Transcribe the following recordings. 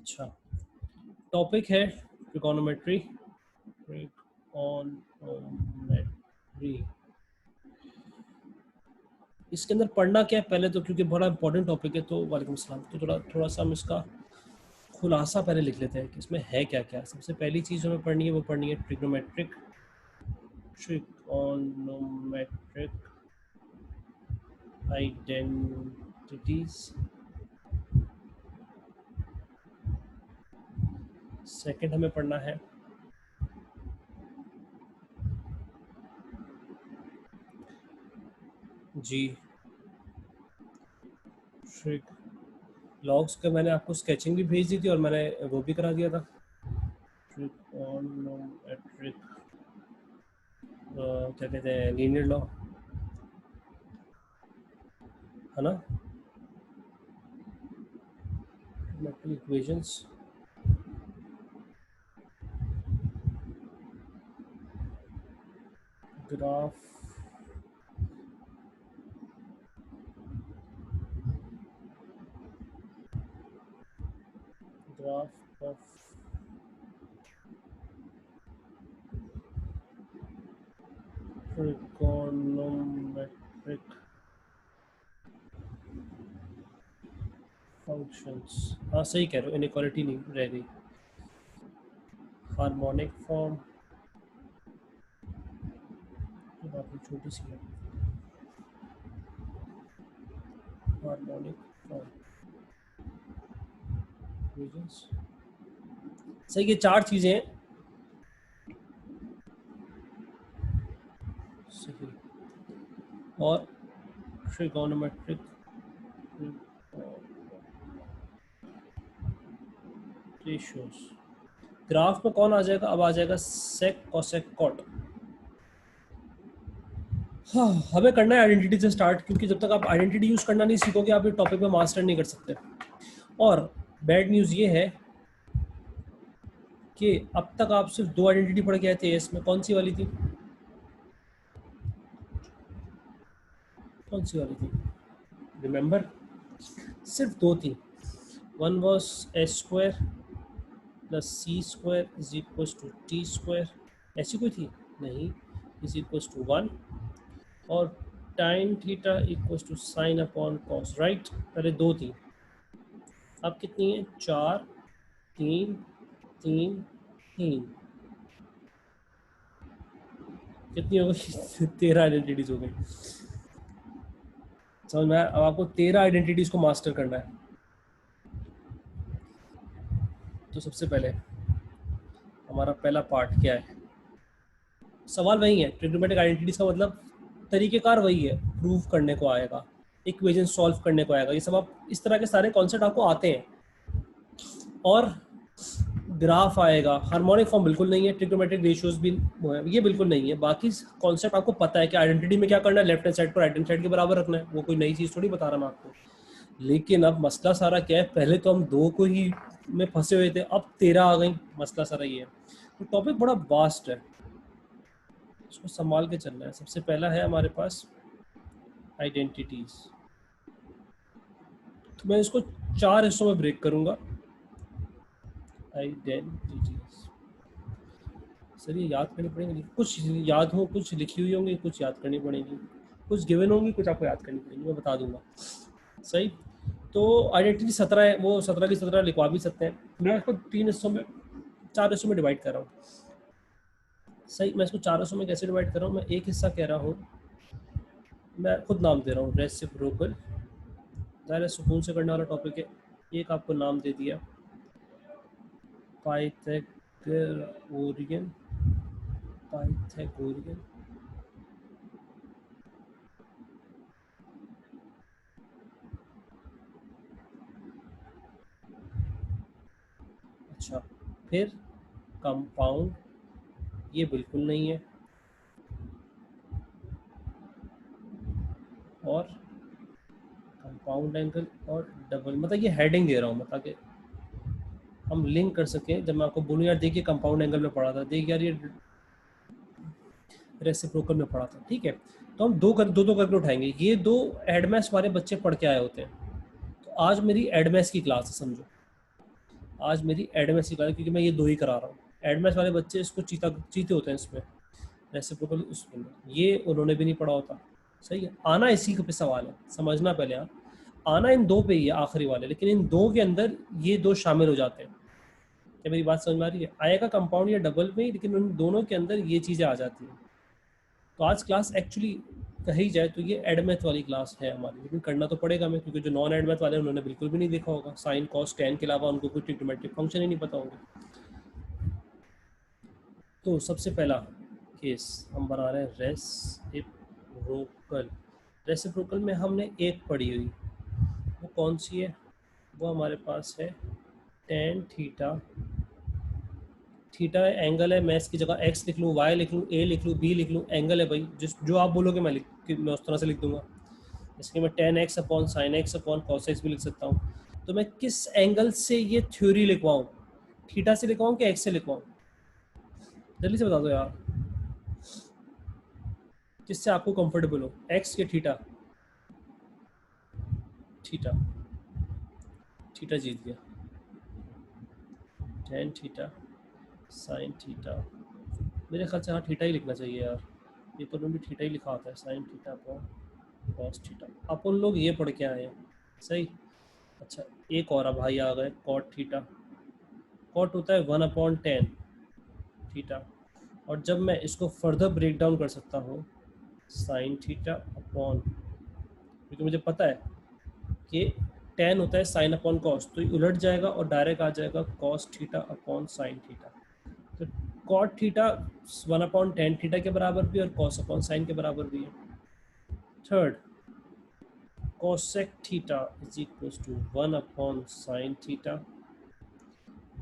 अच्छा, टॉपिक है trigonometry. Trigonometry इसके अंदर पढ़ना क्या है पहले तो, क्योंकि बड़ा इंपॉर्टेंट टॉपिक है, तो वालेकुम सलाम। तो थोड़ा सा हम इसका खुलासा पहले लिख लेते हैं कि इसमें है क्या क्या। सबसे पहली चीज़ हमें पढ़नी है वो पढ़नी है ट्रिग्नोमेट्रिक आइडेंटिटीज। सेकंड हमें पढ़ना है जी ट्रिग लॉग्स का। मैंने आपको स्केचिंग भी भेज दी थी और मैंने वो भी करा दिया था। ट्रिगोनोमेट्रिक क्या कहते हैं, लीनियर लॉ है ना, trigonometric equations. Graph graph of trigonometric functions. हाँ सही कह रहे हो, इनइक्वालिटी नहीं रह गई। हार्मोनिक फॉर्म, बात छोटी सी है। हार्मोनिक फॉर्म इक्वेशंस, सही। ये चार चीजें हैं, सही। और ट्रिगोनोमेट्रिक रेशियोज। ग्राफ में कौन आ जाएगा, अब आ जाएगा सेक कोसेक कॉट। हाँ, हमें करना है आइडेंटिटी से स्टार्ट, क्योंकि जब तक आप आइडेंटिटी यूज करना नहीं सीखोगे आप ये टॉपिक में मास्टर नहीं कर सकते। और बैड न्यूज़ ये है कि अब तक आप सिर्फ दो आइडेंटिटी पढ़ के आए थे। इसमें कौन सी वाली थी, कौन सी वाली थी, रिमेंबर? सिर्फ दो थी। One was S square plus C square is equal to T square, ऐसी कोई थी नहीं, इज इक्वल टू 1। और tan theta equal to sine upon cos, right. पहले दो थी, अब कितनी है, 4 3 3 3, कितनी हो गई 13 आइडेंटिटीज हो गई। समझ में आया? अब आपको 13 आइडेंटिटीज को मास्टर करना है। तो सबसे पहले हमारा पहला पार्ट क्या है, सवाल वही है। ट्रिग्नोमेट्रिक आइडेंटिटीज का मतलब तरीकेकार वही है, प्रूव करने को आएगा, इक्वेशन सॉल्व करने को आएगा। ये सब आप इस तरह के सारे कॉन्सेप्ट आपको आते हैं। और ग्राफ आएगा, हार्मोनिक फॉर्म बिल्कुल नहीं है, ट्रिग्नोमेट्रिक रेशियोज भी ये बिल्कुल नहीं है। बाकी कॉन्सेप्ट आपको पता है कि आइडेंटिटी में क्या करना है, लेफ्ट हैंड साइड को राइट हैंड साइड के बराबर रखना है। वो कोई नई चीज़ थोड़ी बता रहा मैं आपको। लेकिन अब मसला सारा क्या है, पहले तो हम दो को ही में फंसे हुए थे, अब 13 आ गई। मसला सारा ये है। तो टॉपिक बड़ा वास्ट है, इसको संभाल के चलना है। सबसे पहला है हमारे पास आइडेंटिटीज। तो मैं इसको 4 हिस्सों में ब्रेक करूंगा। आइडेंटिटीज सर ये याद करनी पड़ेंगी, कुछ याद हो, कुछ लिखी हुई होंगी, कुछ याद करनी पड़ेगी, कुछ गिवन होंगी, कुछ आपको याद करनी पड़ेगी, मैं बता दूंगा। सही। तो आइडेंटिटी 17 है, वो 17 की 17 लिखवा भी सकते हैं। मैं इसको 3 हिस्सों में 4 हिस्सों में डिवाइड कर रहा हूँ। सही, मैं इसको 4 हिस्सों में कैसे डिवाइड कर रहा हूँ, मैं एक हिस्सा कह रहा हूँ, मैं खुद नाम दे रहा हूँ रेसिप्रोकल। ज़ाहिर है सुकून से करने वाला टॉपिक है। एक आपको नाम दे दिया पाइथागोरियन। पाइथागोरियन अच्छा, फिर कंपाउंड, ये बिल्कुल नहीं है। और कंपाउंड एंगल और डबल, मतलब ये हेडिंग दे रहा हूँ, मतलब कि हम लिंक कर सकें। जब मैं आपको बोलूँ यार देखिए कंपाउंड एंगल में पढ़ा था, देख यार ये रेसिप्रोकल में पढ़ा था, ठीक है। तो हम दो करके उठाएंगे। ये दो एडमैस वाले बच्चे पढ़ के आए होते हैं। तो आज मेरी एडमैस की क्लास है, समझो। आज मेरी एडमेस की क्लास, क्योंकि मैं ये 2 ही करा रहा हूँ। एडमेस वाले बच्चे इसको चीते होते हैं इसमें, रेसिप्रोकल उसमें, ये उन्होंने भी नहीं पढ़ा होता। सही है, आना इसी पे सवाल है, समझना पहले आप, आना इन 2 पे ही है आखिरी वाले, लेकिन इन 2 के अंदर ये 2 शामिल हो जाते हैं। क्या मेरी बात समझ में आ रही है? आएगा कंपाउंड या डबल में ही, लेकिन उन दोनों के अंदर ये चीज़ें आ जाती हैं। तो आज क्लास एक्चुअली कही जाए तो ये एडमेथ वाली क्लास है हमारी, लेकिन करना तो पड़ेगा हमें, क्योंकि जो नॉन एडमेथ वाले हैं उन्होंने बिल्कुल भी नहीं देखा होगा, साइन कॉस टेन के अलावा उनको कोई ट्रिग्नोमेट्रिक फंक्शन ही नहीं पता होंगे। तो सबसे पहला केस हम बना रहे हैं रेसिप्रोकल। रेसिप्रोकल में हमने एक पढ़ी हुई, वो कौन सी है? वो हमारे पास है टेन थीटा। थीटा एंगल है, मैं इसकी जगह एक्स लिख लूँ, वाई लिख लूँ, ए लिख लूँ, बी लिख लूँ, एंगल है भाई, जो आप बोलोगे मैं उस तरह से लिख दूंगा। इसके मैं ten x upon sine x upon cos x भी लिख सकता हूँ। तो मैं किस एंगल से ये थ्योरी लिखवाऊँ? थीटा से लिखवाऊँ कि एक्स से लिखवाऊँ? जल्दी से बता दो यार, जिससे आपको कंफर्टेबल हो, एक्स के थीटा? थीटा, थीटा जीत गया। टेन थीटा साइन थीटा, मेरे ख्याल से हाँ थीटा ही लिखना चाहिए यार, पेपर में भी थीटा ही लिखा आता है, sine theta upon cos theta. अपन लोग ये पढ़ के आए हैं, सही। अच्छा, एक और भाई आ गए, कॉट थीटा। कॉट होता है 1/10 थीटा, और जब मैं इसको फर्दर ब्रेक डाउन कर सकता हूँ साइन थीटा अपॉन, क्योंकि मुझे पता है कि टेन होता है साइन अपॉन कॉस, तो ये उलट जाएगा और डायरेक्ट आ जाएगा cos theta upon sine theta. तो कॉट थीटा 1/10 थीटा के बराबर भी और कॉस अपॉन साइन के बराबर भी है। Third, cosec theta is equal to 1/sin theta,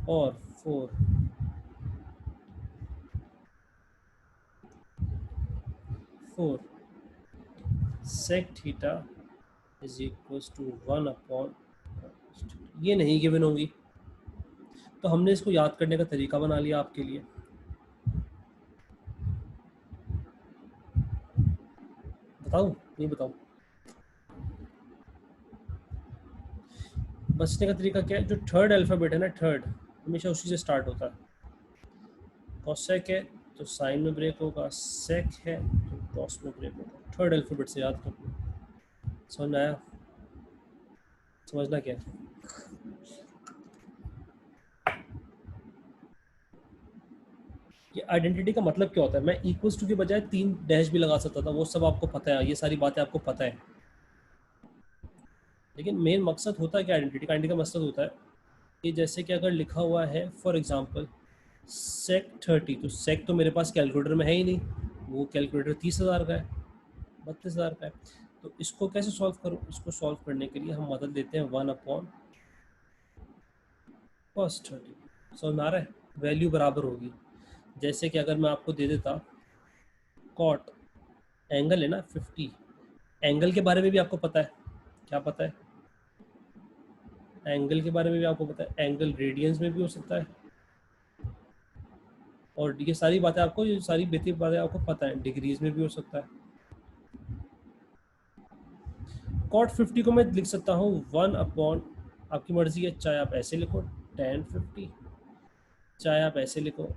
और 4 sec theta is equal to 1/, ये नहीं गिवन होंगी, तो हमने इसको याद करने का तरीका बना लिया आपके लिए। बताऊं नहीं बताऊं? बचने का तरीका क्या है? जो थर्ड अल्फ़ाबेट है ना, थर्ड हमेशा उसी से स्टार्ट होता है। कॉसेक है तो साइन में ब्रेक होगा, सेक है तो कॉस में ब्रेक होगा। थर्ड अल्फ़ाबेट से याद करना, समझ में आया? समझना क्या है? ये आइडेंटिटी का मतलब क्या होता है? मैं इक्वल्स टू के बजाय 3 डैश भी लगा सकता था, वो सब आपको पता है, ये सारी बातें आपको पता है, लेकिन मेन मकसद होता है कि आइडेंटिटी का मकसद होता है कि जैसे कि अगर लिखा हुआ है फॉर एग्जांपल सेक 30, तो सेक तो मेरे पास कैलकुलेटर में है ही नहीं, वो कैलकुलेटर 30,000 का है, 32,000 का है। तो इसको कैसे सॉल्व करूँ? इसको सॉल्व करने के लिए हम बदल देते हैं 1/cos30। समझ में आ रहा है? वैल्यू बराबर होगी, जैसे कि अगर मैं आपको दे देता कॉट, एंगल है ना 50, एंगल के बारे में भी आपको पता है, क्या पता है? एंगल के बारे में भी आपको पता है, एंगल रेडियंस में भी हो सकता है, और ये सारी बातें आपको, ये सारी बेसिक बातें आपको पता है, डिग्रीज में भी हो सकता है। कॉट 50 को मैं लिख सकता हूँ 1/, आपकी मर्जी है, चाहे आप ऐसे लिखो tan 50, चाहे आप ऐसे लिखो।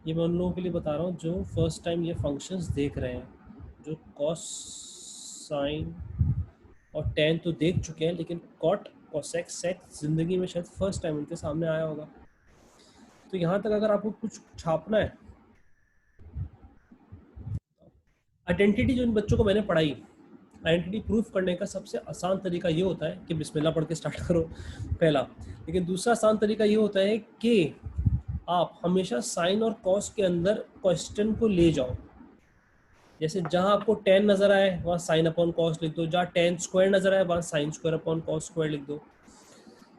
ये मैं उन लोगों के लिए बता रहा हूँ जो फर्स्ट टाइम ये फंक्शंस देख रहे हैं, जो कॉस साइन और tan तो देख चुके हैं, लेकिन कॉट कॉसेक सेक जिंदगी में शायद फर्स्ट टाइम उनके सामने आया होगा। तो यहाँ तक अगर आपको कुछ छापना है, आइडेंटिटी जो इन बच्चों को मैंने पढ़ाई, आइडेंटिटी प्रूफ करने का सबसे आसान तरीका ये होता है कि बिस्मिल्लाह पढ़ के स्टार्ट करो, पहला। लेकिन दूसरा आसान तरीका ये होता है कि आप हमेशा साइन और कॉस के अंदर क्वेश्चन को ले जाओ। जैसे जहां आपको tan नजर आए वहां साइन अपॉन कॉस लिख दो, जहां tan स्क्वायर नजर आए वहां sign square upon cos square लिख दो।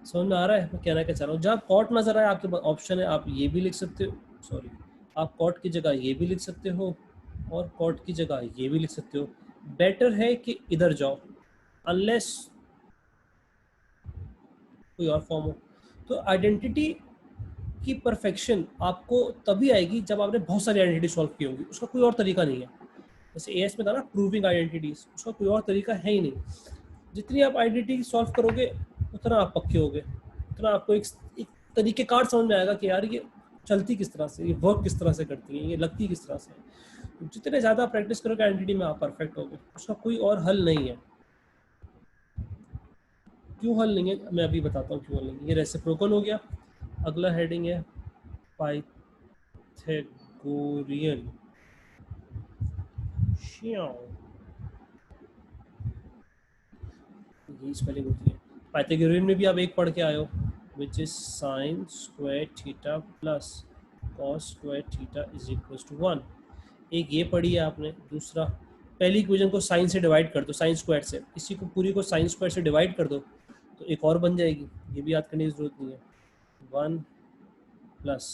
समझ में आ रहा है मैं कहना क्या चाह रहा हूँ? जहाँ कॉट नजर आए आपके पास ऑप्शन है, आप ये भी लिख सकते हो, सॉरी, आप कॉट की जगह ये भी लिख सकते हो और कॉट की जगह ये भी लिख सकते हो। बेटर है कि इधर जाओ, अनलेस कोई और फॉर्म हो। तो आइडेंटिटी की परफेक्शन आपको तभी आएगी जब आपने बहुत सारी आइडेंटिटी सॉल्व की होंगी, उसका कोई और तरीका नहीं है। जैसे एएस में था ना प्रूविंग आइडेंटिटीज, उसका कोई और तरीका है ही नहीं। जितनी आप आइडेंटिटी सॉल्व करोगे उतना आप पक्के होगे, उतना आपको एक तरीक़ेकार समझ में आएगा कि यार ये चलती किस तरह से, ये वर्क किस तरह से करती है, ये लगती किस तरह से। जितने ज़्यादा प्रैक्टिस करोगे आइडेंटिटी में आप परफेक्ट होगे, उसका कोई और हल नहीं है। क्यों हल नहीं है मैं अभी बताता हूँ क्यों हल नहीं है। ये रेसिप्रोकल हो गया। अगला हेडिंग है पाइथागोरियन। यही स्पेलिंग होती है। पाइथागोरियन में भी आप एक पढ़ के आए हो, which is sine square theta plus cos square theta is equal to 1। एक ये पढ़ी है आपने। दूसरा, पहली इक्वेशन को साइन से डिवाइड कर दो, साइन स्क्वायर से, इसी को पूरी को साइन स्क्वायर से डिवाइड कर दो तो एक और बन जाएगी। ये भी याद करने की जरूरत नहीं है। 1 plus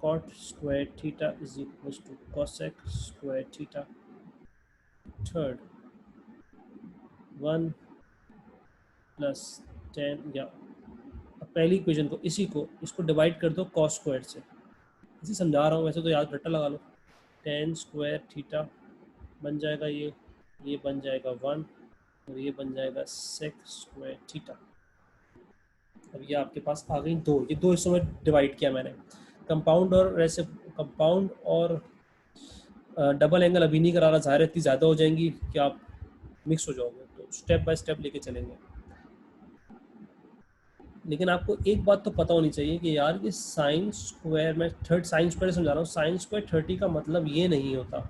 cot square theta is equal to cosec square theta. Third, 1 plus 10, या पहली इक्वेशन को इसी को इसको डिवाइड कर दो कॉस स्क्वायर से। इसी समझा रहा हूँ, वैसे तो याद रट्टा लगा लो। 10 स्क्वायर थीटा बन जाएगा ये बन जाएगा 1 और ये बन जाएगा सेक स्क्वायर थीटा। अब ये आपके पास आ गई दो, ये दो हिस्सों में डिवाइड किया मैंने। कंपाउंड और डबल एंगल अभी नहीं करा रहा, ज़ाहिर इतनी ज़्यादा हो जाएंगी कि आप मिक्स हो जाओगे, तो स्टेप बाय स्टेप लेके चलेंगे। लेकिन आपको एक बात तो पता होनी चाहिए कि यार ये साइन स्क्वायर, मैं थर्ड साइन स्क्वायर समझा रहा हूँ, साइन स्क्वायर 30 का मतलब ये नहीं होता।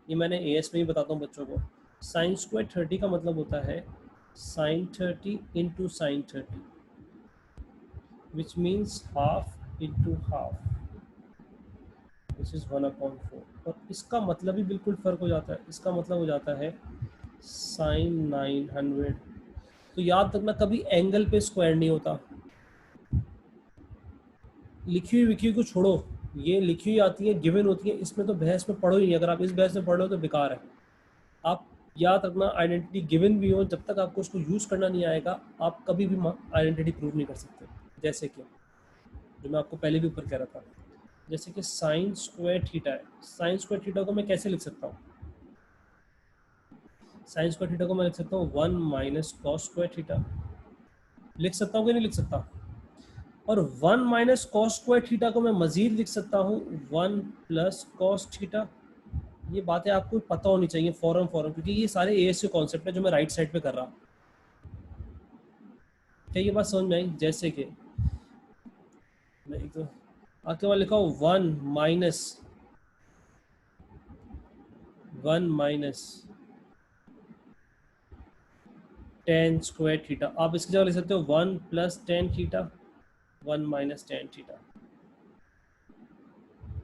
ये मैंने एएस में ही बताता हूँ बच्चों को। साइन स्क्वायर 30 का मतलब होता है sine 30 into sine 30, which means half into half, which is 1/4। और इसका मतलब ही बिल्कुल फ़र्क हो जाता है। इसका मतलब हो जाता है साइन 900। तो याद रखना, कभी एंगल पे स्क्वायर नहीं होता। लिखी हुई विखी को छोड़ो, ये लिखी हुई आती है, गिवन होती है, इसमें तो बहस में पढ़ो ही नहीं। अगर आप इस बहस में पढ़ लो तो बेकार है। आप याद रखना, आइडेंटिटी गिवन भी हो, जब तक आपको उसको यूज़ करना नहीं आएगा आप कभी भी आइडेंटिटी प्रूव नहीं कर सकते। जैसे कि जो मैं आपको पहले भी ऊपर कह रहा था, जैसे कि साइन स्क्वायर थीटा है। साइन स्क्वायर थीटा को मैं कैसे लिख सकता हूँ? साइन स्क्वायर थीटा को मैं लिख सकता हूँ 1 माइनस कॉस स्क्वायर थीटा। लिख सकता हूँ कि नहीं लिख सकता? और 1 माइनस कॉस स्क्वायर थीटा को मैं मजीद लिख सकता हूँ 1 प्लस कॉस थीटा। ये बातें आपको पता होनी चाहिए फौरन, क्योंकि ये सारे एएस के कॉन्सेप्ट है जो मैं राइट साइड पे कर रहा हूँ। क्या ये बात समझ में आई? जैसे कि मैं एक तो आपके वहाँ लिखा हो 1 माइनस टेन स्क्वायर थीटा। आप इसकी जगह लिख सकते हो 1 plus tan theta, 1 minus tan theta.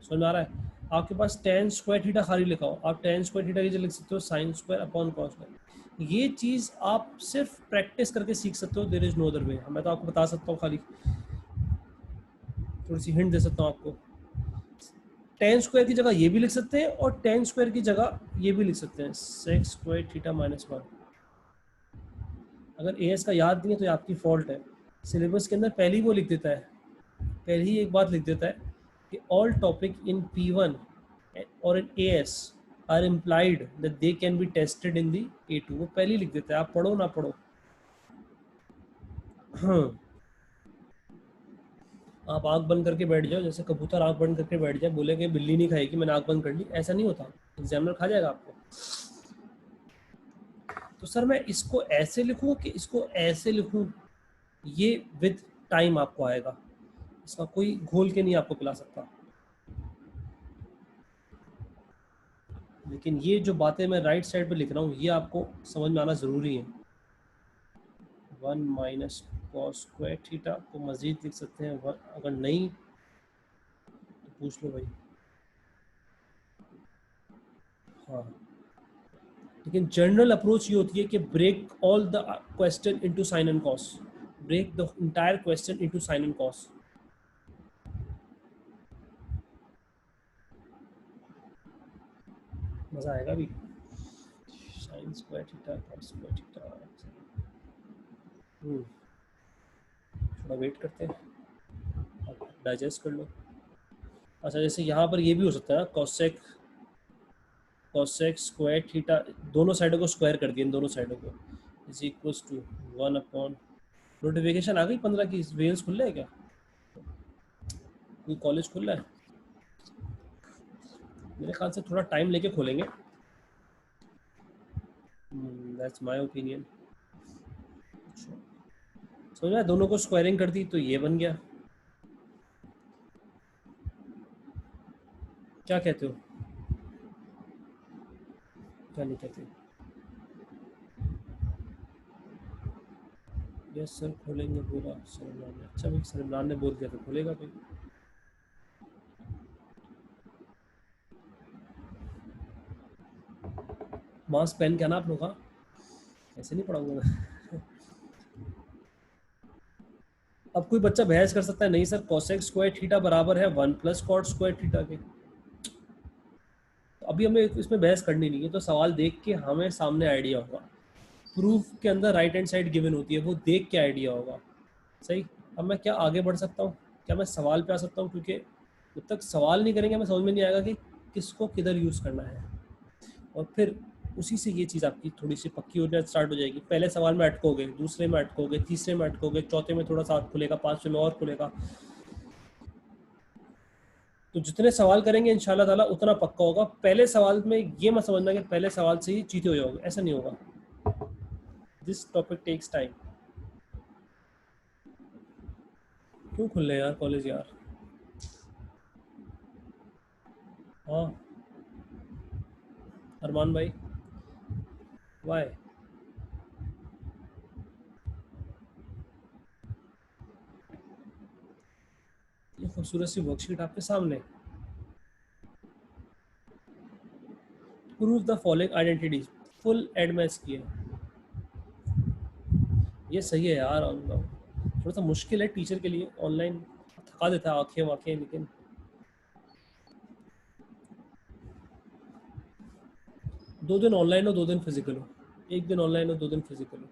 समझ में आ रहा है? आपके पास टेन स्क्वायर थीटा खाली लिखा हो, आप टेन स्क्वायर थीटा की जगह लिख सकते हो sine square upon cos square. ये चीज़ आप सिर्फ प्रैक्टिस करके सीख सकते हो। There is no other way. मैं तो आपको बता सकता हूँ, खाली थोड़ी सी हिंट दे सकता हूँ आपको। टेन स्क्वायर की जगह ये भी लिख सकते हैं और टेन स्क्वायर की जगह ये भी लिख सकते हैं, सेक स्क्वायर थीटा माइनस 1। अगर एएस का याद नहीं है तो ये आपकी फॉल्ट है। सिलेबस के अंदर पहले ही वो लिख देता है, पहले ही एक बात लिख देता है कि ऑल टॉपिक इन P1 और in AS are implied that they can be tested in the A2। वो पहले ही लिख देता है, आप पढ़ो ना पढ़ो। आप आंख बंद करके बैठ जाओ, जैसे कबूतर आंख बंद करके बैठ जाए, बोलेंगे बिल्ली नहीं खाएगी, मैंने आंख बंद कर ली, ऐसा नहीं होता। एग्जामिनर खा जाएगा आपको। तो सर मैं इसको ऐसे लिखूं कि इसको ऐसे लिखूं, ये विद टाइम आपको आएगा। इसका कोई घोल के नहीं आपको पिला सकता। लेकिन ये जो बातें मैं राइट साइड पे लिख रहा हूँ ये आपको समझ में आना ज़रूरी है। 1 माइनस कॉस स्क्वायर थीटा को मज़ीद लिख सकते हैं 1, अगर नहीं तो पूछ लो भाई। हाँ, लेकिन जनरल अप्रोच ये होती है कि break all the question into sine and cos, break the entire question into sine and cos. मज़ा आएगा अभी। Sine square theta cos square theta, थोड़ा वेट करते हैं, डाइजेस्ट कर लो। अच्छा, जैसे यहाँ पर ये भी हो सकता है कॉसेक स्क्वायर थीटा, दोनों साइडों को स्क्वायर कर दिया, इन दोनों साइडों को, is equals to 1 upon. Notification आ गई 15 की, वेल्स खुल रहे हैं क्या? कोई कॉलेज खुल रहा है? मेरे ख्याल से थोड़ा टाइम लेके खोलेंगे। That's my opinion. समझ में आया? दोनों को स्क्वायरिंग कर दी तो ये बन गया। क्या कहते हो? क्या नहीं कहते? यस सर खोलेंगे बोला सर इमरान ने। अच्छा भाई, सर इमरान ने बोल दिया तो खोलेगा भाई। मास्क पहन के आना आप लोग, हाँ ऐसे नहीं पढ़ाऊंगा मैं। अब कोई बच्चा बहस कर सकता है, नहीं सर कोसेक स्क्वायर थीटा बराबर है 1 प्लस कॉट स्क्वायर थीटा के। तो अभी हमें इसमें बहस करनी नहीं है, तो सवाल देख के हमें सामने आइडिया होगा। प्रूफ के अंदर राइट हैंड साइड गिवन होती है, वो देख के आइडिया होगा। सही। अब मैं क्या आगे बढ़ सकता हूँ? क्या मैं सवाल पे आ सकता हूँ? क्योंकि जब तक सवाल नहीं करेंगे हमें समझ में नहीं आएगा कि किसको किधर यूज़ करना है, और फिर उसी से ये चीज़ आपकी थोड़ी सी पक्की होना स्टार्ट हो जाएगी। पहले सवाल में अटकोगे, दूसरे में अटकोगे, तीसरे में अटकोगे, चौथे में थोड़ा सा हाथ खुलेगा, पाँचवें में और खुलेगा। तो जितने सवाल करेंगे इंशाल्लाह ताला उतना पक्का होगा। पहले सवाल में ये मत समझना कि पहले सवाल से ही चीते हो जाओगे, ऐसा नहीं होगा। This topic takes time. क्यों खुल रहे हैं यार कॉलेज यार? हाँ अरमान भाई, वाई? ये खूबसूरत सी वर्कशीट आपके सामने। Prove the following identities. Full एड में इसकी है। ये सही है यार। थोड़ा सा मुश्किल है टीचर के लिए, ऑनलाइन थका देता है आंखें वाखें, लेकिन 2 दिन ऑनलाइन हो 2 दिन फिजिकल हो, 1 दिन ऑनलाइन हो 2 दिन फिजिकल हो,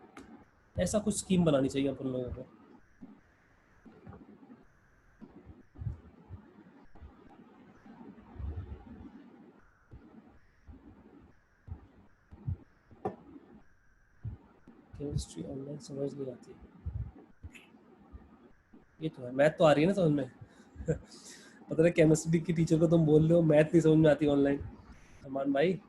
ऐसा कुछ स्कीम बनानी चाहिए अपन लोगों को। केमिस्ट्री ऑनलाइन समझ नहीं आती, ये तो है। मैथ तो आ रही है ना समझ में। पता है केमिस्ट्री की टीचर को तुम बोल रहे हो मैथ नहीं समझ में आती ऑनलाइन। अरमान भाई,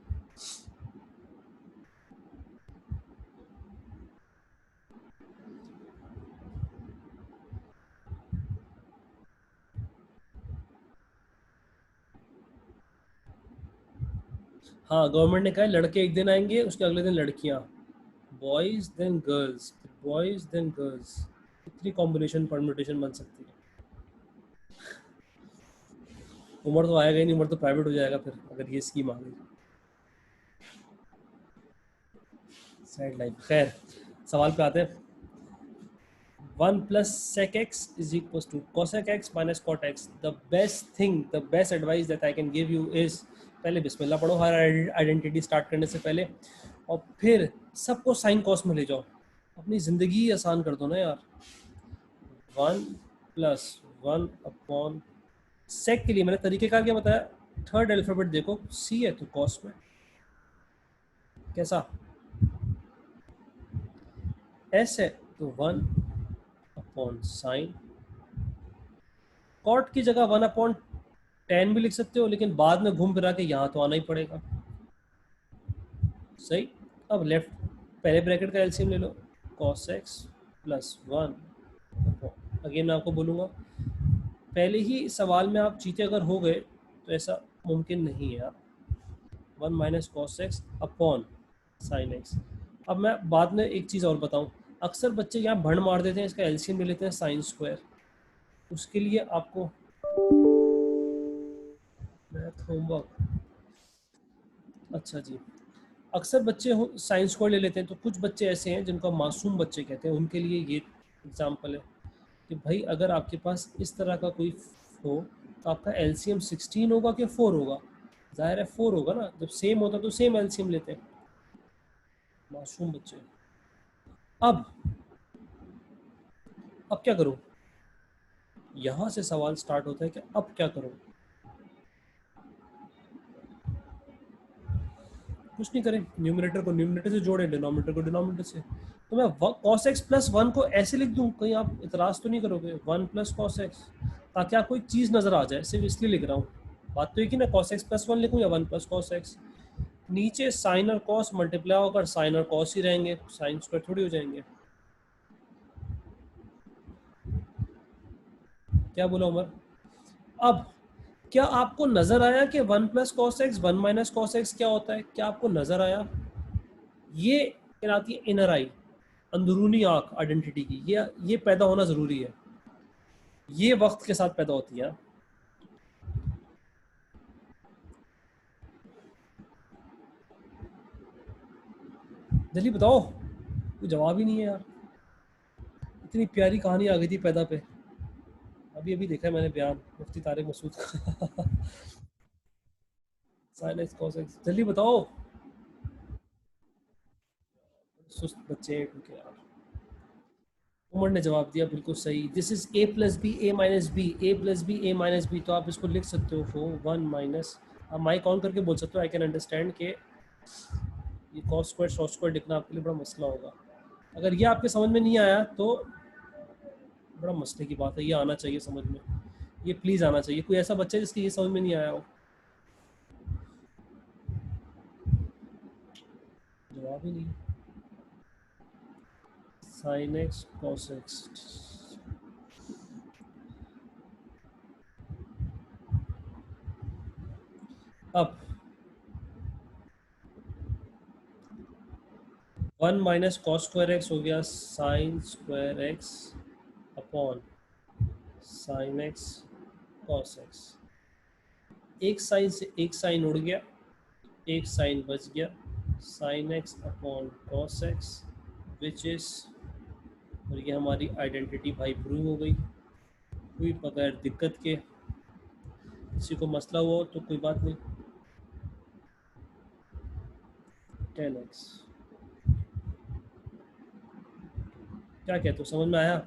हाँ गवर्नमेंट ने कहा है लड़के एक दिन आएंगे, उसके अगले दिन लड़कियाँ। Boys then girls, boys then girls, कितनी कॉम्बिनेशन परम्यूटेशन बन सकती है। उम्र तो आएगा ही नहीं, उम्र तो प्राइवेट हो जाएगा फिर अगर ये स्कीम आ गई। Side line. खैर सवाल पे आते हैं। 1 plus sec x is equals to cosec x minus cot x. The best thing, the best advice that I can give you is पहले बिस्मिल्लाह पढ़ो हर आइडेंटिटी स्टार्ट करने से पहले, और फिर सबको साइन कॉस में ले जाओ। अपनी ज़िंदगी आसान कर दो ना यार। 1 + 1 अपॉन सेक के लिए मैंने तरीक़ेकार क्या बताया? थर्ड अल्फ़ाबेट देखो, सी है तो कॉस में, कैसा? एस है तो 1 अपॉन साइन। कॉट की जगह 1/10 भी लिख सकते हो, लेकिन बाद में घूम फिरा के यहाँ तो आना ही पड़ेगा। सही। अब लेफ्ट पहले ब्रैकेट का एलसीएम ले लो, cos x + 1। अगेन मैं आपको बोलूँगा, पहले ही सवाल में आप चीते अगर हो गए तो ऐसा मुमकिन नहीं है यार। 1 - cos x upon sin x। अब मैं बाद में एक चीज़ और बताऊँ, अक्सर बच्चे यहाँ भंड मार देते हैं, इसका एलसीएम ले लेते हैं साइन स्क्वायर। उसके लिए आपको मैथ होमवर्क, अच्छा जी, अक्सर बच्चे साइन स्क्वायर ले लेते हैं। तो कुछ बच्चे ऐसे हैं जिनका मासूम बच्चे कहते हैं, उनके लिए ये एग्जाम्पल है कि भाई अगर आपके पास इस तरह का कोई हो तो आपका एलसीएम 16 होगा कि 4 होगा? जाहिर है 4 होगा ना, जब सेम होता तो सेम एलसीएम लेते हैं। मासूम बच्चे। अब क्या करूं? यहां से सवाल स्टार्ट होता है कि अब क्या करूं? कुछ नहीं करें, न्यूमरेटर को न्यूमरेटर से जोड़ें, डिनोमिनेटर को डिनोमिनेटर से। तो मैं cos x + 1 को ऐसे लिख दूं, कहीं आप इतराज तो नहीं करोगे? 1 + cos x ताकि आपको एक चीज़ नज़र आ जाए, सिर्फ इसलिए लिख रहा हूँ। बात तो एक ही ना, cos x + 1 लिखूँ या 1 + cos x। नीचे साइन और कॉस मल्टीप्लाई होकर साइन और कॉस ही रहेंगे, साइन स्क्वायर थोड़ी हो जाएंगे। क्या बोला उमर? अब क्या आपको नजर आया कि 1 + cos x 1 - cos x क्या होता है? क्या आपको नजर आया? ये कहलाती है इनर आई, अंदरूनी आंख आइडेंटिटी की। ये पैदा होना जरूरी है, ये वक्त के साथ पैदा होती है। जल्दी बताओ, कोई जवाब ही नहीं है यार। इतनी प्यारी कहानी आ गई थी पैदा पे, अभी अभी देखा है मैंने बयान मुफ्ती तारिक मसूद का। साइन एक्स कॉस एक्स, जल्दी बताओ। सुस्त बच्चे हैं क्योंकि यार। उमर ने जवाब दिया बिल्कुल सही, this is a + b a - b, a + b a - b। तो आप इसको लिख सकते हो फो 1 माइनस, आप माइक ऑन करके बोल सकते हो, आई कैन अंडरस्टैंड के ये कॉस स्क्वायर शॉर्ट स्क्वायर लिखना आपके लिए बड़ा मसला होगा। अगर ये आपके समझ में नहीं आया तो बड़ा मसले की बात है, ये आना चाहिए समझ में, ये प्लीज़ आना चाहिए। कोई ऐसा बच्चा है जिसके ये समझ में नहीं आया हो? जवाब ही नहीं। साइन एक्स कॉस एक्स, अब 1 माइनस कॉस स्क्वायर एक्स हो गया sign square x upon sine X cos x. एक साइन से एक साइन उड़ गया, एक साइन बच गया, sine x upon cos x which is, और ये हमारी आइडेंटिटी भाई प्रूव हो गई कोई बगैर दिक्कत के। किसी को मसला हुआ तो कोई बात नहीं। 10x, क्या कहते हो, समझ में आया?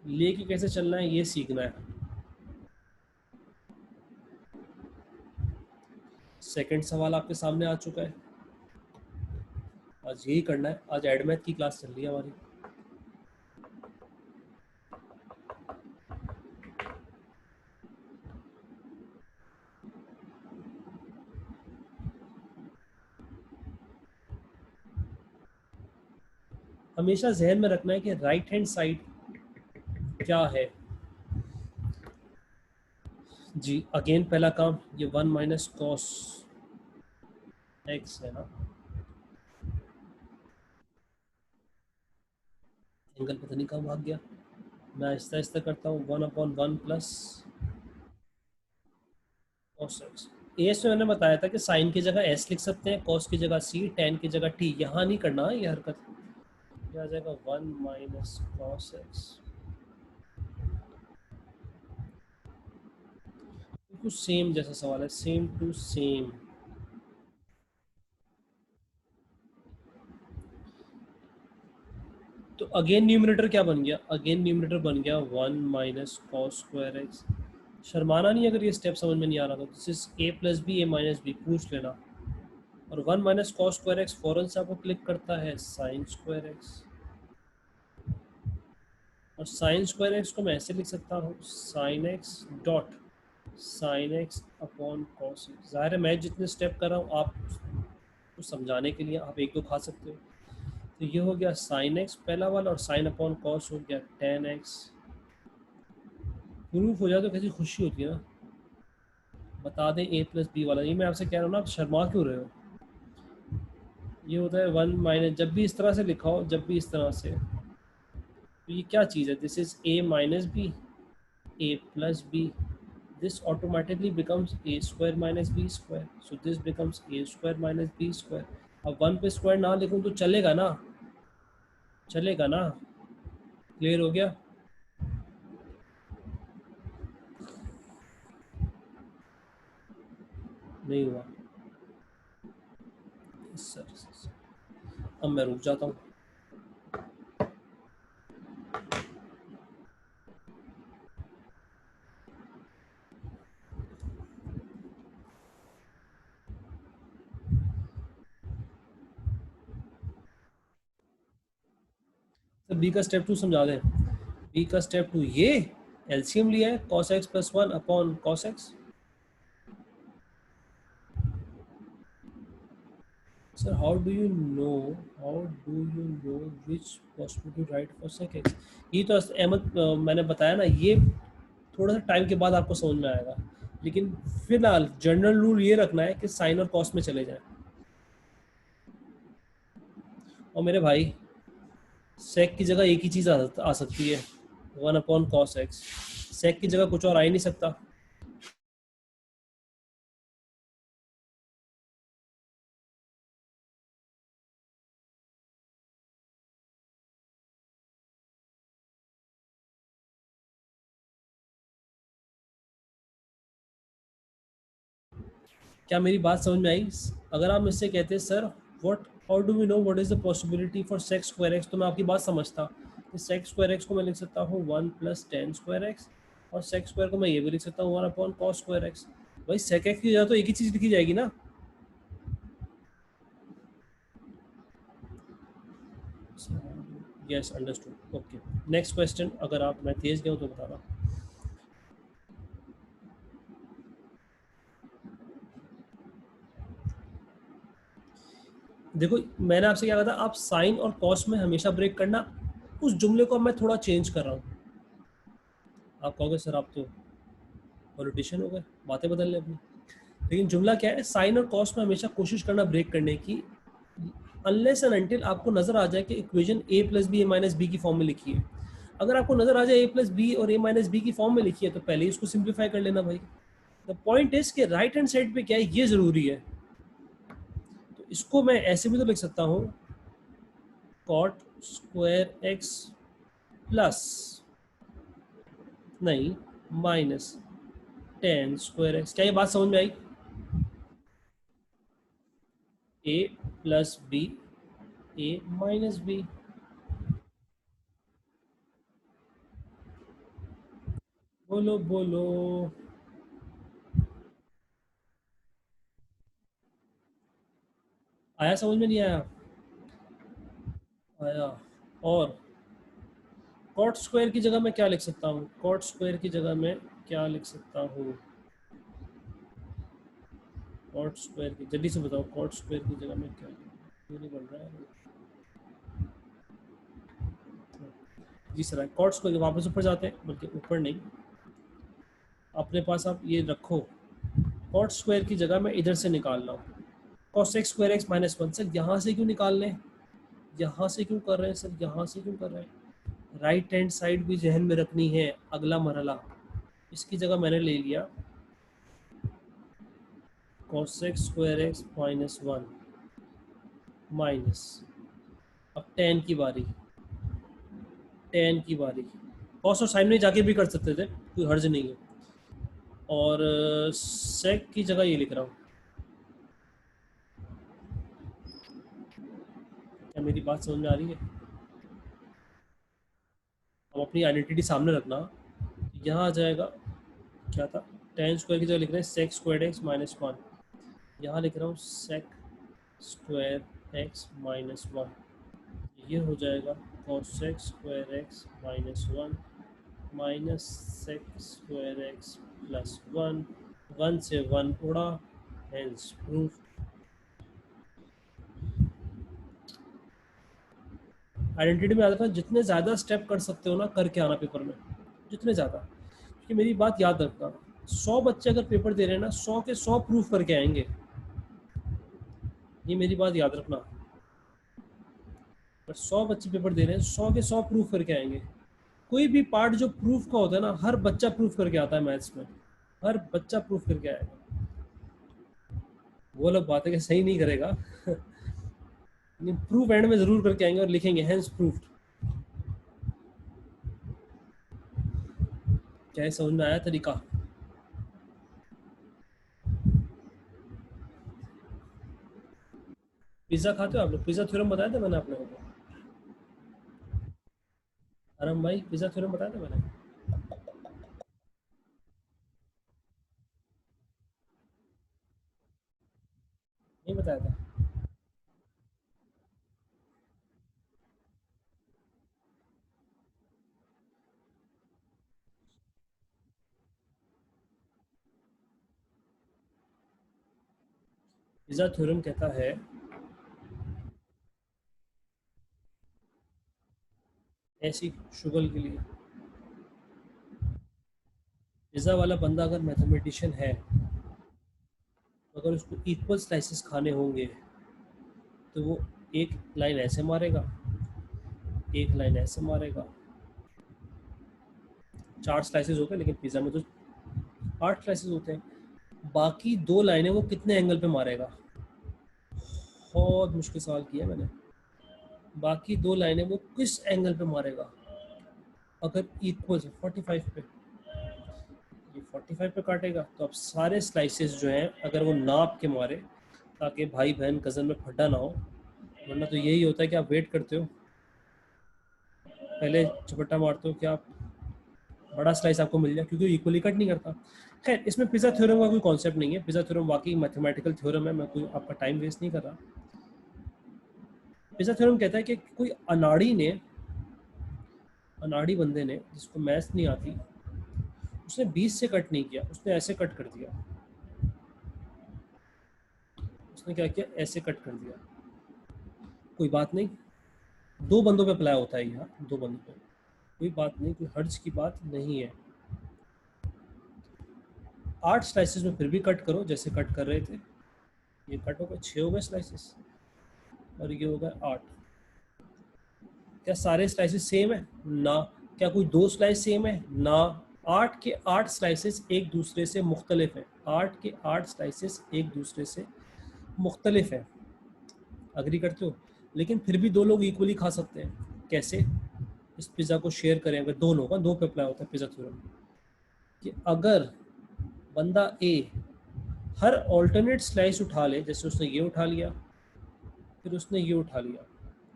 लेके कैसे चलना है ये सीखना है। सेकंड सवाल आपके सामने आ चुका है, आज यही करना है। आज एड मैथ की क्लास चल रही है हमारी। हमेशा जहन में रखना है कि राइट हैंड साइड क्या है। जी अगेन पहला काम, ये 1 माइनस कॉस एक्स है ना, एंगल पता नहीं कहाँ भाग गया। मैं आहिस्ता आहिस्ता करता हूँ, 1/1 प्लस कॉस एक्स। एस में मैंने बताया था कि साइन की जगह एस लिख सकते हैं, कॉस की जगह सी, टेन की जगह टी। यहाँ नहीं करना है ये हरकत। ये आ जाएगा 1 माइनस कॉस एक्स। बिल्कुल सेम जैसा सवाल है, सेम टू सेम। तो अगेन न्यूमरेटर क्या बन गया? अगेन न्यूमरेटर बन गया 1 माइनस कॉस स्क्वायर एक्स। शर्माना नहीं अगर ये स्टेप समझ में नहीं आ रहा था। This is a + b a - b, पूछ लेना। और 1 माइनस कॉस स्क्वायर एक्स फौरन से आपको क्लिक करता है साइन स्क्वायर एक्स, और साइन स्क्वायर एक्स को मैं ऐसे लिख सकता हूँ sine x dot sine x upon cos x. ज़ाहिर है मैं जितने स्टेप कर रहा हूँ आप को समझाने के लिए आप एक दो खा सकते हो। तो ये हो गया साइन एक्स पहला वाला, और साइन अपॉन कॉस हो गया 10x। प्रूफ हो जाए तो कैसी खुशी होती है ना। बता दें a + b वाला, ये मैं आपसे कह रहा हूँ ना, आप शर्मा क्यों रहे हो? ये होता है 1 माइनस, जब भी इस तरह से लिखा हो, जब भी इस तरह से, तो ये क्या चीज़ है? This is a minus B, a plus B, this automatically becomes a square minus b square, so this becomes a square minus b square। अब 1 पे स्क्वायर ना लिखूं तो चलेगा ना? चलेगा ना? क्लियर हो गया? नहीं हुआ सर। अब मैं रुक जाता हूँ। सर बी का स्टेप 2 समझा दें। बी का स्टेप 2, ये एलसीएम लिया है cos x plus 1 upon cos x. Sir, how do you know which possibility to write for sec x? ये तो अहमद मैंने बताया ना, ये थोड़ा सा टाइम के बाद आपको समझ में आएगा, लेकिन फिलहाल जनरल रूल ये रखना है कि साइन और कॉस में चले जाएं. और मेरे भाई सेक की जगह एक ही चीज़ आ सकती है, 1/cos x. सेक की जगह कुछ और आ ही नहीं सकता. क्या मेरी बात समझ में आई? अगर आप मुझसे कहते हैं sir what how do we know what is the possibility for sec square X, तो मैं आपकी बात समझता कि सेक स्क्वायर एक्स को मैं लिख सकता हूँ 1 + tan² x, और सेक स्क्वायर को मैं ये भी लिख सकता हूँ 1/cos²x. भाई सेक एक्स की जगह तो एक ही चीज़ लिखी जाएगी ना. Yes understood. Okay, next question. अगर आप मैं तेज गया हूँ तो बताना. देखो मैंने आपसे क्या कहा था, आप साइन और कॉस में हमेशा ब्रेक करना. उस जुमले को मैं थोड़ा चेंज कर रहा हूँ. आप कहोगे सर आप तो पॉलिटिशियन हो गए, बातें बदल ले अपनी. लेकिन जुमला क्या है, साइन और कॉस में हमेशा कोशिश करना ब्रेक करने की, अनलेस एंड अनटिल आपको नजर आ जाए कि equation a plus B A minus B की फॉर्म में लिखी है. अगर आपको नजर आ जाए a प्लस बी और a माइनस बी की फॉर्म में लिखी है तो पहले ही उसको सिंप्लीफाई कर लेना भाई. द पॉइंट इज कि राइट हैंड साइड पे क्या है ये जरूरी है. तो इसको मैं ऐसे भी तो लिख सकता हूँ, कॉट स्क्वायर एक्स प्लस, नहीं, माइनस tan²x. क्या ये बात समझ में आई? a plus B A minus B. बोलो बोलो. आया समझ में नहीं आया? आया. और कॉट स्क्वायर की जगह मैं क्या लिख सकता हूँ? कॉट स्क्वायर की जगह मैं क्या लिख सकता हूँ? कॉट स्क्वायर की, जल्दी से बताओ, कॉट स्क्वायर की जगह मैं क्या, क्यों नहीं बन रहा है? जी सर, कॉट स्क्वायर के वापस ऊपर जाते हैं, बल्कि ऊपर नहीं, अपने पास आप ये रखो. कॉट स्क्वायर की जगह मैं इधर से निकाल रहा हूँ cos X square X minus 1. Sir यहाँ से क्यों निकाल लें, यहाँ से क्यों कर रहे हैं सर, यहाँ से क्यों कर रहे हैं? राइट हैंड साइड भी जहन में रखनी है, अगला मरहला. इसकी जगह मैंने ले लिया cos X square X minus 1 minus, अब टेन की बारी, टेन की बारी. कॉस और साइन में जाके भी कर सकते थे, कोई हर्ज नहीं है. और सेक की जगह ये लिख रहा हूँ. क्या मेरी बात समझ में आ रही है? अब अपनी आइडेंटिटी सामने रखना. यहाँ आ जाएगा, क्या था, टेन स्क्वायर की जगह लिख रहे हैं सेक स्क्वायर एक्स माइनस 1. यहाँ लिख रहा हूँ सेक स्क्वायर एक्स माइनस 1. ये हो जाएगा cos X square X minus 1 minus sec square X plus 1. 1 से 1 उड़ा, हेंस प्रूफ. आइडेंटिटी में आता था जितने ज़्यादा स्टेप कर सकते हो ना करके आना पेपर में, जितने ज़्यादा. क्योंकि मेरी बात याद रखना, 100 बच्चे अगर पेपर दे रहे हैं ना, 100 के 100 प्रूफ करके आएंगे. ये मेरी बात याद रखना. पर 100 बच्चे पेपर दे रहे हैं, 100 के 100 प्रूफ करके आएंगे. कोई भी पार्ट जो प्रूफ का होता है ना, हर बच्चा प्रूफ करके आता है मैथ्स में, हर बच्चा प्रूफ करके आएगा. वो लोग बातें कि सही नहीं करेगा प्रूफ एंड में जरूर करके आएंगे और लिखेंगे हेंस प्रूफ्ड. क्या ये समझ में आया तरीका? पिज्जा खाते हो आप लोग? पिज्जा थ्योरम बताया था मैंने आप लोगों को. आराम भाई, पिज्जा थ्योरम बताया था मैंने. नहीं बताया था? पिज़्ज़ा थ्योरम कहता है ऐसी शुगर के लिए, पिज़्ज़ा वाला बंदा अगर मैथमेटिशियन है, अगर उसको इक्वल स्लाइसेस खाने होंगे तो वो एक लाइन ऐसे मारेगा, एक लाइन ऐसे मारेगा, 4 स्लाइसेस होते हैं लेकिन पिज़्ज़ा में तो 8 स्लाइसेस होते हैं, बाकी 2 लाइनें वो कितने एंगल पे मारेगा? बहुत मुश्किल सवाल किया मैंने। बाकी 2 लाइनें वो किस एंगल पे मारेगा? अगर इक्वल 45 पे, ये 45 पे काटेगा तो अब सारे स्लाइसेस जो हैं अगर वो नाप के मारे ताकि भाई बहन कज़न में फटा ना हो, वरना तो यही होता है कि आप वेट करते हो, पहले झपट्टा मारते हो कि आप बड़ा स्लाइस आपको मिल जाए, क्योंकि इक्वली कट नहीं करता। खैर, इसमें पिज़्ज़ा थ्योरम का कोई कॉन्सेप्ट नहीं है, पिज़्ज़ा थ्योरम वाकई मैथमेटिकल थ्योरम है, मैं कोई आपका टाइम वेस्ट नहीं कर रहा। पिज़्ज़ा थ्योरम कहता है कि कोई अनाड़ी बंदे ने जिसको मैथ्स नहीं आती, उसने 20 से कट नहीं किया, उसने ऐसे कट कर दिया। उसने क्या किया? ऐसे कट कर दिया। कोई बात नहीं, 2 बंदों पे अप्लाई होता है यहाँ, 2 बंदों पे, कोई बात नहीं, कोई हर्ज की बात नहीं है। 8 स्लाइसेस में फिर भी कट करो जैसे कट कर रहे थे, ये कट हो गए, 6 हो गए स्लाइसेस, और ये हो गए 8। क्या सारे स्लाइसेस सेम है? ना। क्या कोई 2 स्लाइस सेम है? ना। 8 के 8 स्लाइसेस एक दूसरे से मुख्तलिफ हैं, 8 के 8 स्लाइसेस एक दूसरे से मुख्तलिफ हैं, अग्री करते हो? लेकिन फिर भी 2 लोग इक्वली खा सकते हैं। कैसे? इस पिज़्ज़ा को शेयर करें, अगर 2 लोग, 2 पे अप्लाई होता है पिज़्ज़ा थ्योरम, कि अगर बंदा ए हर ऑल्टरनेट स्लाइस उठा ले, जैसे उसने ये उठा लिया, फिर उसने ये उठा लिया,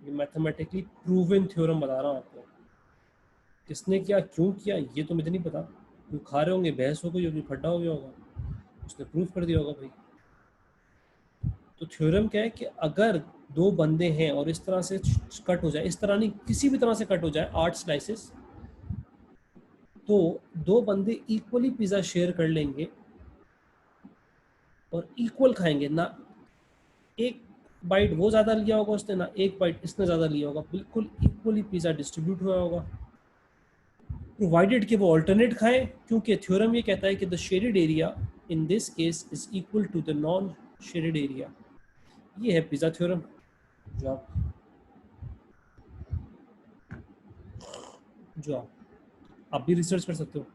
ये मैथमेटिकली प्रूवन थ्योरम बता रहा हूँ आपको। किसने किया, क्यों किया, ये तो मुझे नहीं पता, कोई खा रहे होंगे, बहस हो गई होगी, फड्डा हो गया होगा, उसने प्रूव कर दिया होगा भाई। तो थ्योरम क्या है कि अगर 2 बंदे हैं और इस तरह से कट हो जाए, इस तरह नहीं, किसी भी तरह से कट हो जाए 8 स्लाइसेस, तो 2 बंदे इक्वली पिज़्ज़ा शेयर कर लेंगे और इक्वल खाएंगे ना। एक बाइट वो ज़्यादा लिया होगा उसने, ना एक बाइट इसने ज़्यादा लिया होगा, बिल्कुल इक्वली पिज़्ज़ा डिस्ट्रीब्यूट हुआ होगा, प्रोवाइडेड कि वो ऑल्टरनेट खाएं, क्योंकि थ्योरम ये कहता है कि the shaded area in this case is equal to the non shaded area. ये है पिज़्ज़ा थ्योरम, जो आप भी रिसर्च कर सकते हो,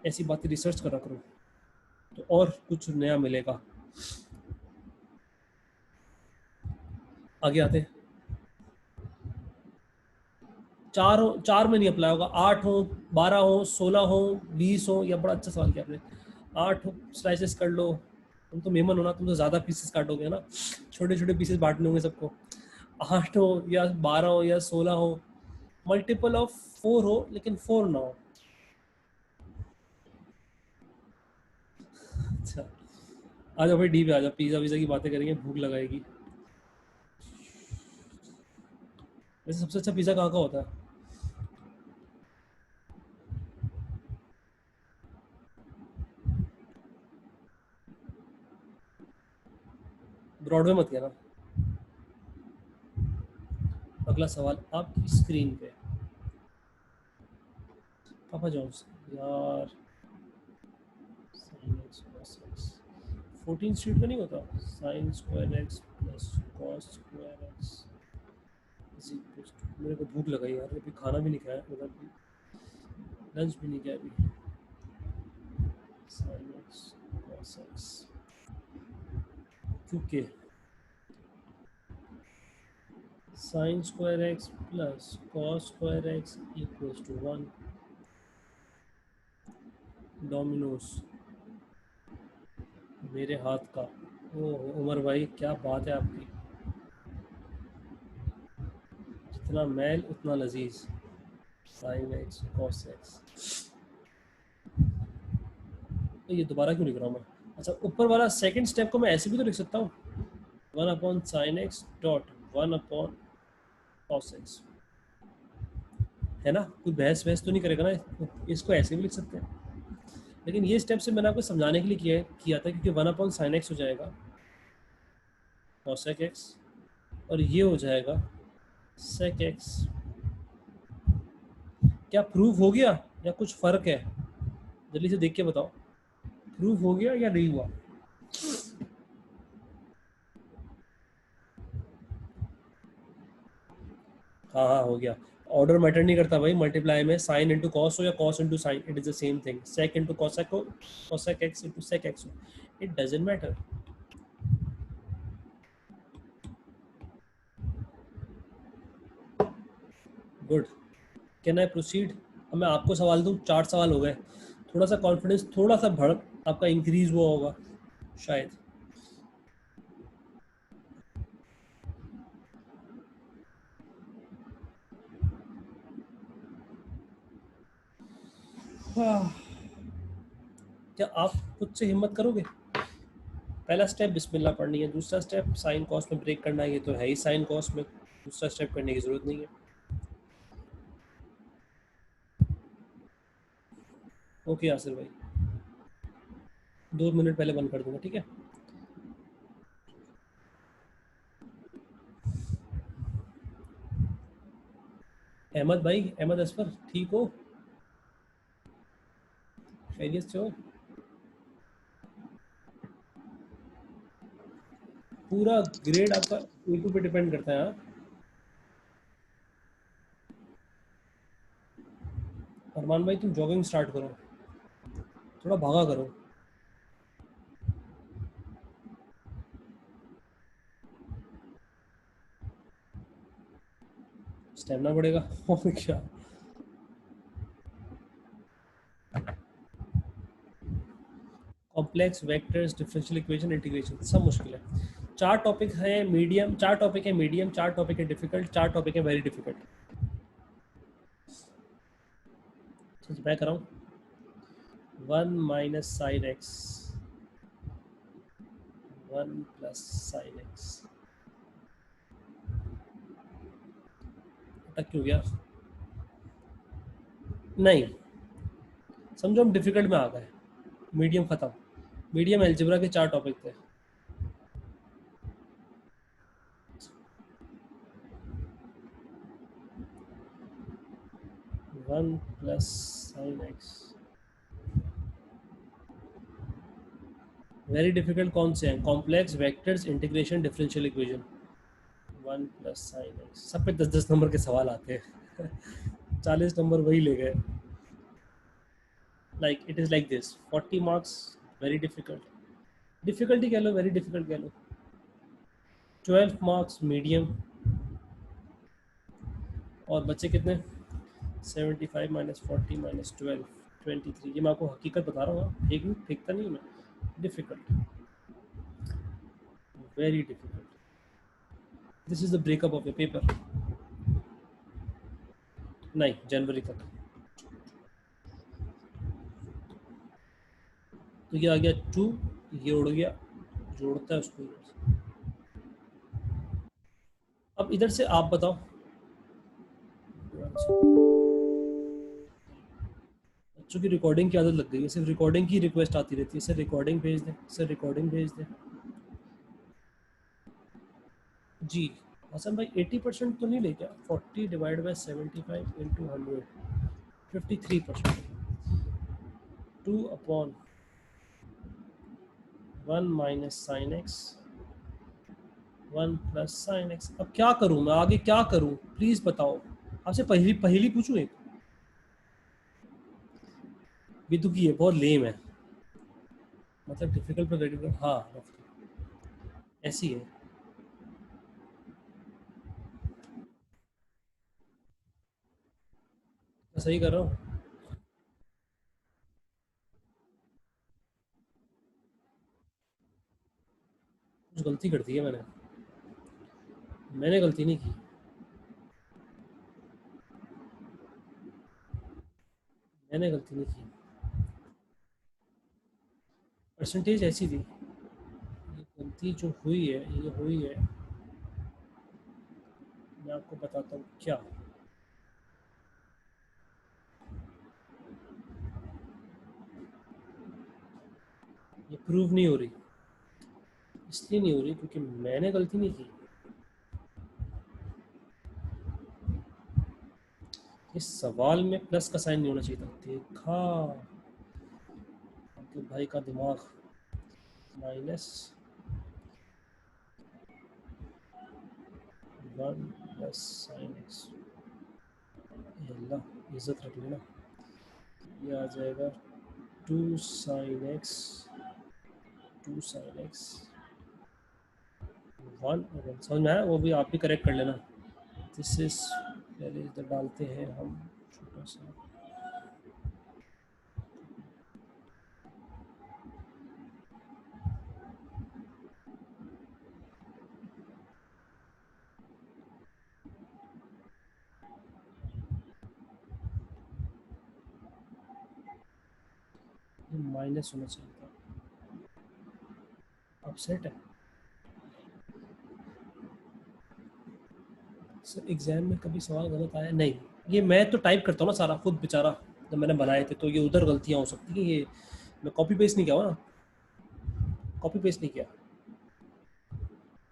ऐसी बातें रिसर्च करा करो तो और कुछ नया मिलेगा। आगे आते हैं। 4 में नहीं अप्लाई होगा, 8 हो, 12 हो, 16 हो, 20 हो, या बड़ा अच्छा सवाल किया आपने, 8 स्लाइसेस कर लो, तुम तो मेहमान हो ना, तुम तो ज़्यादा पीसेस काटोगे ना, छोटे छोटे पीसेस बांटने होंगे सबको। 8 हो या 12 हो या 16 हो, मल्टीपल ऑफ 4 हो लेकिन 4 ना हो। अच्छा, आ जाओ भाई, डी पे आ जाओ, पिज़्ज़ा वीज़ा की बातें करेंगे, भूख लगाएगी। वैसे सबसे अच्छा पिज़्ज़ा कहाँ का होता है? ब्रॉडवे मत कहना। अगला सवाल आपकी स्क्रीन पे, पापा जॉन्स, यार 14 स्ट्रीट पे नहीं होता, sine square X plus cos square X is equal to, मेरे को भूख लगाई यार, अभी खाना भी नहीं खाया, उधर भी लंच भी नहीं किया अभी, साइन एक्स कॉस एक्स, क्योंकि sine square X plus cos square X equals to 1। Domino's मेरे हाथ का। ओ उमर भाई, क्या बात है आपकी, जितना मैल उतना लजीज, साइन एक्स कॉस एक्स। तो ये दोबारा क्यों लिख रहा हूँ मैं? अच्छा, ऊपर वाला सेकंड स्टेप को मैं ऐसे भी तो लिख सकता हूँ, 1/sin x dot 1/cos x, है ना, कोई बहस वहस तो नहीं करेगा ना, इसको ऐसे भी लिख सकते हैं। लेकिन ये स्टेप से मैंने आपको समझाने के लिए किया था, क्योंकि 1/sin x हो जाएगा cosec x, और ये हो जाएगा sec x। क्या प्रूफ हो गया या कुछ फर्क है? जल्दी से देख के बताओ, प्रूफ हो गया या नहीं हुआ? हाँ हाँ हो गया। ऑर्डर मैटर नहीं करता भाई, मल्टीप्लाई में साइन इंटू कॉस हो या cos into sine, it is the same thing. Sec into cosec हो, cosec x into sec x हो, it doesn't matter. Good, can I proceed? अब मैं आपको सवाल दूं, 4 सवाल हो गए, थोड़ा सा कॉन्फिडेंस, थोड़ा सा भड़क आपका इंक्रीज हुआ होगा शायद। क्या आप खुद से हिम्मत करोगे? पहला स्टेप बिस्मिल्लाह पढ़नी है, दूसरा स्टेप साइन कॉस में ब्रेक करना है, ये तो है ही साइन कॉस में, दूसरा स्टेप करने की जरूरत नहीं है। ओके यासिर भाई, 2 मिनट पहले बंद कर दूंगा, ठीक है? अहमद भाई, अहमद असफर, ठीक हो? खैरियत से हो? पूरा ग्रेड आपका A2 पे डिपेंड करता है। हाँ, अरमान भाई तुम जॉगिंग स्टार्ट करो, थोड़ा भागा करो, स्टेमिना बढ़ेगा। और क्या। Complex vectors, differential equation, integration, सब मुश्किल है। 4 टॉपिक है मीडियम, 4 टॉपिक है मीडियम, 4 टॉपिक है डिफिकल्ट, 4 टॉपिक है वेरी डिफिकल्ट। तो मैं कराऊँ 1 - sin x, 1 + sin x। अटक क्यों गया? नहीं, समझो हम डिफिकल्ट में आ गए, मीडियम खत्म। मीडियम एल्जेब्रा के 4 टॉपिक थे। 1 + sin x। वेरी डिफिकल्ट कौन से हैं? Complex vectors, integration, differential equation. 1 + sin x, सब पे 10-10 नंबर के सवाल आते हैं। 40 नंबर वही ले गए। Like it is like this, 40 marks very difficult, difficulty कह लो, वेरी डिफिकल्ट कह लो। 12 मार्क्स मीडियम, और बच्चे कितने? 75 - 40 - 12, 23। ये मैं आपको हकीकत बता रहा हूँ, ठीक नहीं, फेंकता नहीं मैं। Difficult, very difficult. This is the breakup of the paper. नहीं, जनवरी तक। तो ये आ गया 2, ये उड़ गया, जोड़ता है उसको इधर से। अब इधर से आप बताओ, बच्चों की रिकॉर्डिंग की आदत लग गई है, सिर्फ रिकॉर्डिंग की रिक्वेस्ट आती रहती है, सर रिकॉर्डिंग भेज दें, सर रिकॉर्डिंग भेज दें। जी हसन भाई, 80% तो नहीं ले क्या? 40/75 × 100, 53%। 2/1 - sin x, 1 + sin x। अब क्या करूं मैं, आगे क्या करूं, प्लीज बताओ। आपसे पहली पहली पूछूं एक, विदु की है, बहुत लेम है, मतलब डिफिकल्ट पर वेरी, हाँ ऐसी है। मैं सही कर रहा हूँ? कुछ गलती कर दी है मैंने? मैंने गलती नहीं की, मैंने गलती नहीं की। परसेंटेज ऐसी थी। ये गलती जो हुई है, ये हुई है, मैं आपको बताता हूँ क्या। ये प्रूव नहीं हो रही, इसलिए नहीं हो रही क्योंकि मैंने गलती नहीं की। इस सवाल में प्लस का साइन नहीं होना चाहिए था। देखा तो भाई का दिमाग। माइनस 1 प्लस साइन एक्स, अल्लाह इज्जत रख लेना। ये आ जाएगा 2 साइन एक्स, 2 साइन एक्स 1। समझ में आया? वो भी आप भी करेक्ट कर लेना। दिस इज, पहले इधर डालते हैं हम छोटा सा। माइनस होना चाहिए था, अपसेट है सर। एग्जाम में कभी सवाल गलत आया नहीं? ये मैं तो टाइप करता हूँ ना सारा खुद बेचारा, जब मैंने बनाए थे तो ये उधर गलतियाँ हो सकती हैं। ये मैं कॉपी पेस्ट नहीं किया हुआ ना, कॉपी पेस्ट नहीं किया।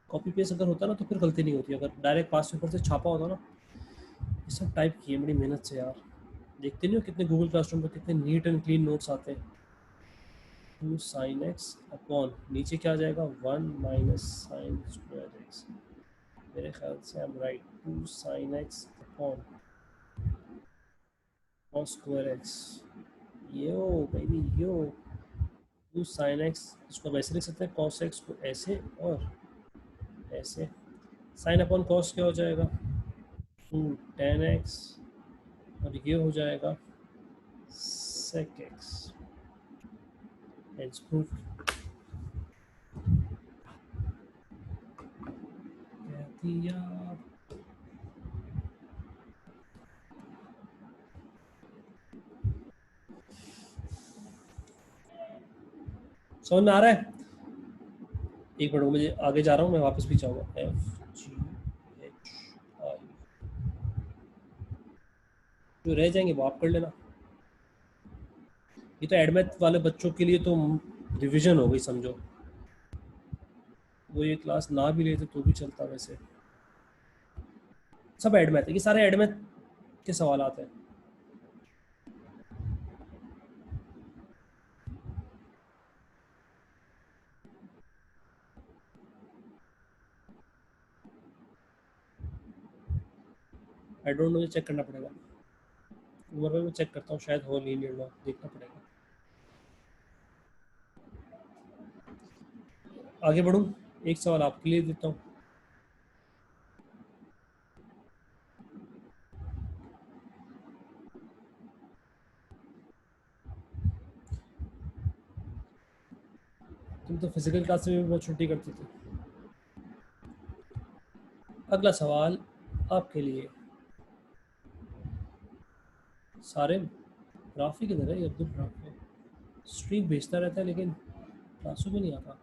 कॉपी पेस्ट अगर होता ना तो फिर गलती नहीं होती। अगर डायरेक्ट पास पेपर से छापा होता ना, ये सब टाइप किए बड़ी मेहनत से यार। देखते नहीं हो कितने गूगल क्लासरूम पर कितने नीट एंड क्लीन नोट्स आते हैं। 2 साइन एक्स अपॉन नीचे क्या आ जाएगा 1 माइनस साइन स्क्वायर एक्स। मेरे ख्याल से I am right. 2 sine x upon cos square x. Yo baby yo. 2 sine x, इसको वैसे लिख सकते हैं कॉस एक्स को ऐसे और ऐसे। साइन अपॉन कॉस क्या हो जाएगा 2 टेन एक्स, और ये हो जाएगा sec x। Hence proof। कह दिया। समझ में आ रहा है? एक मिनट, मुझे आगे जा रहा हूँ, मैं वापस भी जाऊँगा। एफ जी एच आई, जो रह जाएंगे वो आप कर लेना। ये तो एडमेथ वाले बच्चों के लिए तो रिवीजन हो गई समझो। वो ये क्लास ना भी लेते तो भी चलता वैसे। सब एडमेथ है, ये सारे एडमेथ के सवाल आते हैं। आई डोंट नो, चेक करना पड़ेगा। उम्र में मैं चेक करता हूँ, शायद हो लीनियर लॉ, देखना पड़ेगा। आगे बढ़ूँ, एक सवाल आपके लिए देता हूँ। तुम तो फिजिकल क्लास में भी बहुत छुट्टी करती थी। अगला सवाल आपके लिए। सारे ग्राफिक इधर है, अब्दुल ग्राफिक स्ट्रीक भेजता रहता है लेकिन क्लासों में नहीं आता।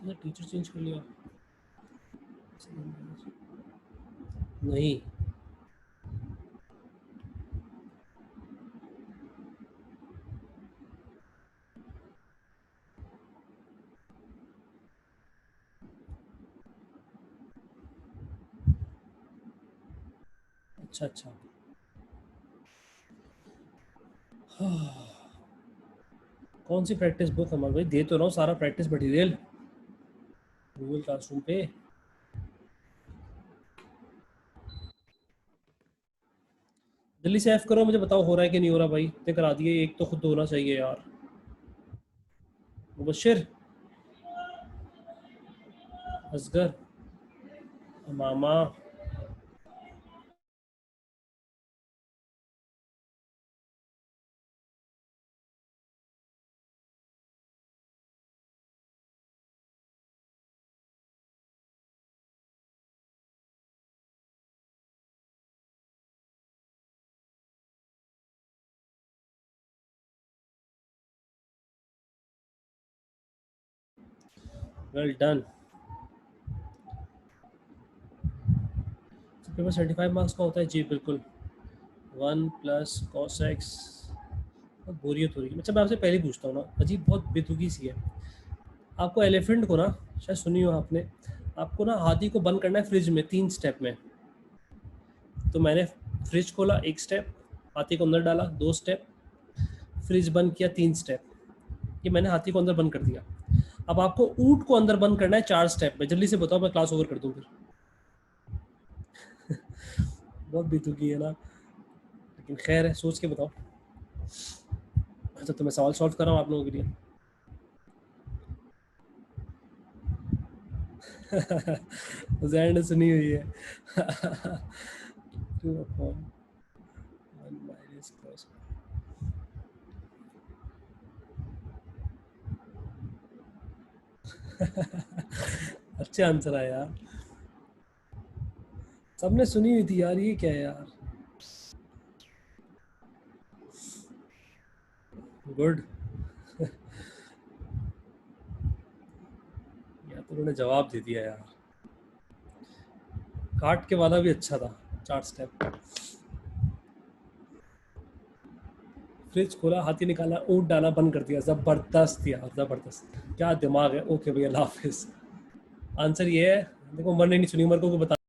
तो टीचर चेंज कर लिया? नहीं। अच्छा अच्छा। कौन सी प्रैक्टिस बुक हमारे भाई? दे तो रहा हूँ सारा प्रैक्टिस मटेरियल गूगल क्लासरूम पे। जल्दी से एफ करो, मुझे बताओ हो रहा है कि नहीं हो रहा भाई। इतने करा दिए, एक तो खुद होना चाहिए यार। मुबशिर, असगर, मामा। Well done. पेपर 75 मार्क्स का होता है जी बिल्कुल। 1 प्लस कॉस एक्स। बोरियत हो रही है। अच्छा मैं आपसे पहले पूछता हूँ ना, अजीब बहुत बेतुकी सी है। आपको एलिफेंट को ना, शायद सुनी हो आपने, आपको ना हाथी को बंद करना है फ्रिज में 3 स्टेप में। तो मैंने फ्रिज खोला 1 स्टेप, हाथी को अंदर डाला 2 स्टेप, फ्रिज बंद किया 3 स्टेप। ये मैंने हाथी को अंदर बंद कर दिया। अब आपको ऊँट को अंदर बंद करना है 4 स्टेप में। जल्दी से बताओ, मैं क्लास ओवर कर दूँ फिर। बहुत बेतुकी है ना, लेकिन खैर है, सोच के बताओ। अच्छा तो मैं सवाल सॉल्व कर रहा हूँ आप लोगों के लिए। जैन ने सुनी हुई है। 2/1 माइनस कॉस। अच्छे आंसर आए यार, सबने सुनी हुई थी यार। ये क्या है यार, गुड। यार तो उन्होंने जवाब दे दिया यार। काट के वाला भी अच्छा था, 4 स्टेप। फ्रिज खोला, हाथी निकाला, ऊँट डाला, बंद कर दिया। जबरदस्त यार, जबरदस्त, क्या दिमाग है। ओके भैया, अल्लाह हाफिज। आंसर ये है, देखो उमर ने नहीं सुनी, उमर को बता